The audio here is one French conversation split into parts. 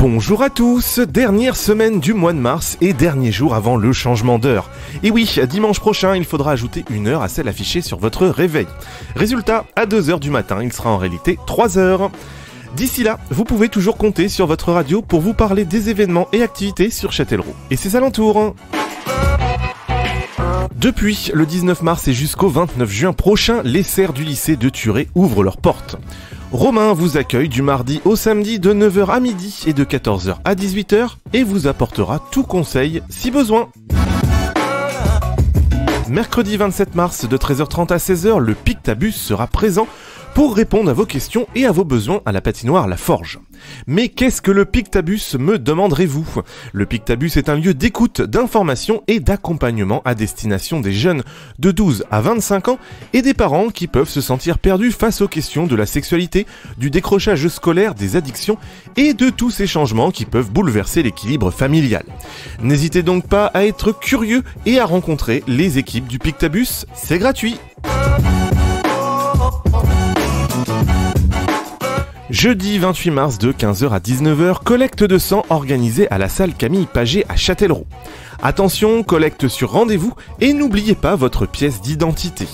Bonjour à tous, dernière semaine du mois de mars et dernier jour avant le changement d'heure. Et oui, dimanche prochain, il faudra ajouter une heure à celle affichée sur votre réveil. Résultat, à 2h du matin, il sera en réalité 3h. D'ici là, vous pouvez toujours compter sur votre radio pour vous parler des événements et activités sur Châtellerault et ses alentours. Depuis le 19 mars et jusqu'au 29 juin prochain, les serres du lycée de Thurey ouvrent leurs portes. Romain vous accueille du mardi au samedi de 9h à midi et de 14h à 18h et vous apportera tout conseil si besoin. Mercredi 27 mars de 13h30 à 16h, le Pictabus sera présent pour répondre à vos questions et à vos besoins à la patinoire La Forge. Mais qu'est-ce que le Pictabus, me demanderez-vous ? Le Pictabus est un lieu d'écoute, d'information et d'accompagnement à destination des jeunes de 12 à 25 ans et des parents qui peuvent se sentir perdus face aux questions de la sexualité, du décrochage scolaire, des addictions et de tous ces changements qui peuvent bouleverser l'équilibre familial. N'hésitez donc pas à être curieux et à rencontrer les équipes du Pictabus, c'est gratuit. Jeudi 28 mars de 15h à 19h, collecte de sang organisée à la salle Camille Paget à Châtellerault. Attention, collecte sur rendez-vous et n'oubliez pas votre pièce d'identité.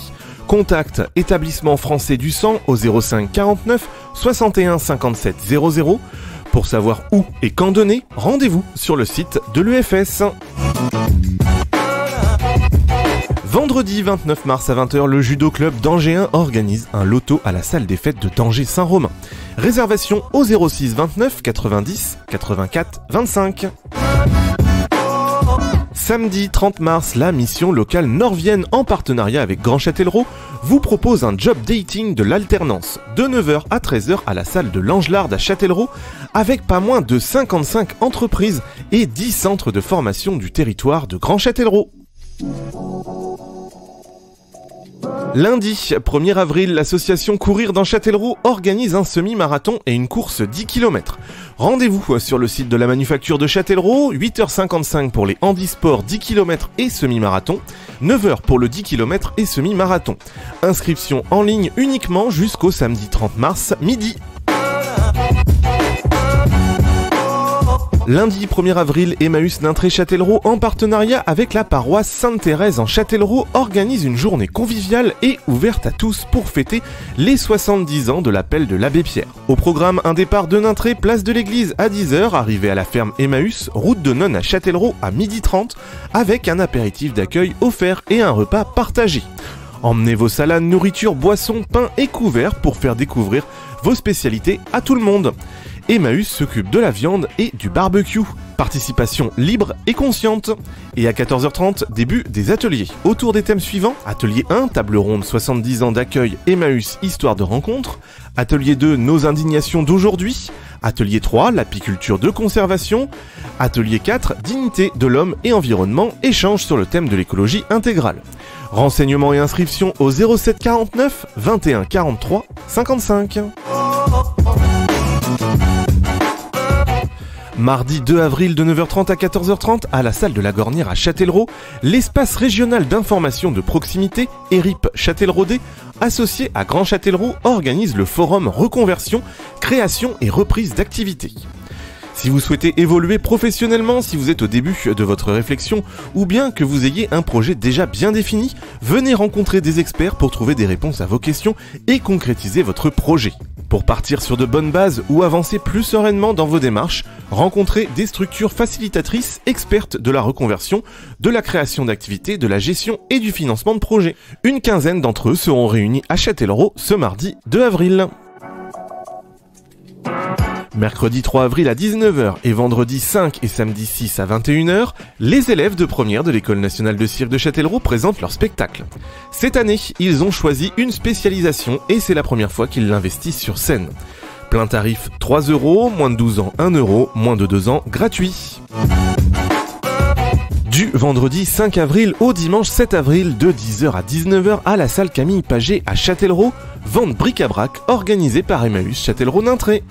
Contact Établissement Français du Sang au 05 49 61 57 00. Pour savoir où et quand donner, rendez-vous sur le site de l'EFS. Vendredi 29 mars à 20h, le Judo Club d'Angers organise un loto à la salle des fêtes de d'Angers-Saint-Romain. Réservation au 06 29 90 84 25. Samedi 30 mars, la mission locale Nord-Vienne en partenariat avec Grand Châtellerault vous propose un job dating de l'alternance de 9h à 13h à la salle de l'Angelard à Châtellerault avec pas moins de 55 entreprises et 10 centres de formation du territoire de Grand Châtellerault. Lundi 1er avril, l'association Courir dans Châtellerault organise un semi-marathon et une course 10 km. Rendez-vous sur le site de la Manufacture de Châtellerault, 8h55 pour les handisports 10 km et semi-marathon, 9h pour le 10 km et semi-marathon. Inscription en ligne uniquement jusqu'au samedi 30 mars, midi. Lundi 1er avril, Emmaüs d'Intré-Châtellerault, en partenariat avec la paroisse Sainte-Thérèse en Châtellerault, organise une journée conviviale et ouverte à tous pour fêter les 70 ans de l'appel de l'abbé Pierre. Au programme, un départ de Nintré, place de l'église à 10h, arrivée à la ferme Emmaüs, route de Nonne à Châtellerault à 12h30, avec un apéritif d'accueil offert et un repas partagé. Emmenez vos salades, nourriture, boissons, pain et couverts pour faire découvrir vos spécialités à tout le monde. Emmaüs s'occupe de la viande et du barbecue. Participation libre et consciente. Et à 14h30, début des ateliers. Autour des thèmes suivants, atelier 1, table ronde 70 ans d'accueil, Emmaüs, histoire de rencontre. Atelier 2, nos indignations d'aujourd'hui. Atelier 3, l'apiculture de conservation. Atelier 4, dignité de l'homme et environnement, échange sur le thème de l'écologie intégrale. Renseignements et inscriptions au 07 49 21 43 55. Mardi 2 avril de 9h30 à 14h30 à la salle de la Gornière à Châtellerault, l'espace régional d'information de proximité, ERIP Châtelleraudais, associé à Grand Châtellerault, organise le forum Reconversion, création et reprise d'activité. Si vous souhaitez évoluer professionnellement, si vous êtes au début de votre réflexion ou bien que vous ayez un projet déjà bien défini, venez rencontrer des experts pour trouver des réponses à vos questions et concrétiser votre projet. Pour partir sur de bonnes bases ou avancer plus sereinement dans vos démarches, rencontrez des structures facilitatrices expertes de la reconversion, de la création d'activités, de la gestion et du financement de projets. Une quinzaine d'entre eux seront réunis à Châtellerault ce mardi 2 avril. Mercredi 3 avril à 19h et vendredi 5 et samedi 6 à 21h, les élèves de première de l'École nationale de cirque de Châtellerault présentent leur spectacle. Cette année, ils ont choisi une spécialisation et c'est la première fois qu'ils l'investissent sur scène. Plein tarif 3 €, moins de 12 ans 1 €, moins de 2 ans gratuit. Du vendredi 5 avril au dimanche 7 avril de 10h à 19h à la salle Camille Paget à Châtellerault, vente bric-à-brac organisée par Emmaüs Châtellerault-Nintré.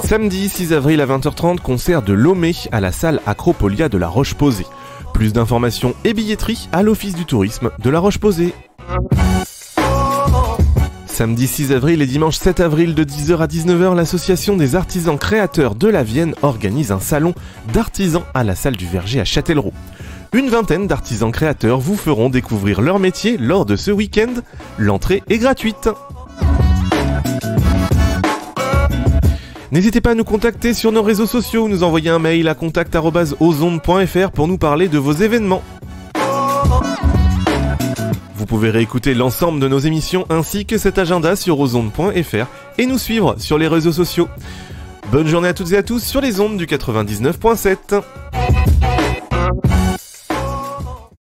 Samedi 6 avril à 20h30, concert de Lomé à la salle Acropolia de La Roche-Posay. Plus d'informations et billetterie à l'Office du tourisme de La Roche-Posay. Samedi 6 avril et dimanche 7 avril de 10h à 19h, l'association des artisans créateurs de la Vienne organise un salon d'artisans à la salle du Verger à Châtellerault. Une vingtaine d'artisans créateurs vous feront découvrir leur métier lors de ce week-end. L'entrée est gratuite. N'hésitez pas à nous contacter sur nos réseaux sociaux ou nous envoyer un mail à contact@ozonde.fr pour nous parler de vos événements. Vous pouvez réécouter l'ensemble de nos émissions ainsi que cet agenda sur ozonde.fr et nous suivre sur les réseaux sociaux. Bonne journée à toutes et à tous sur les ondes du 99.7.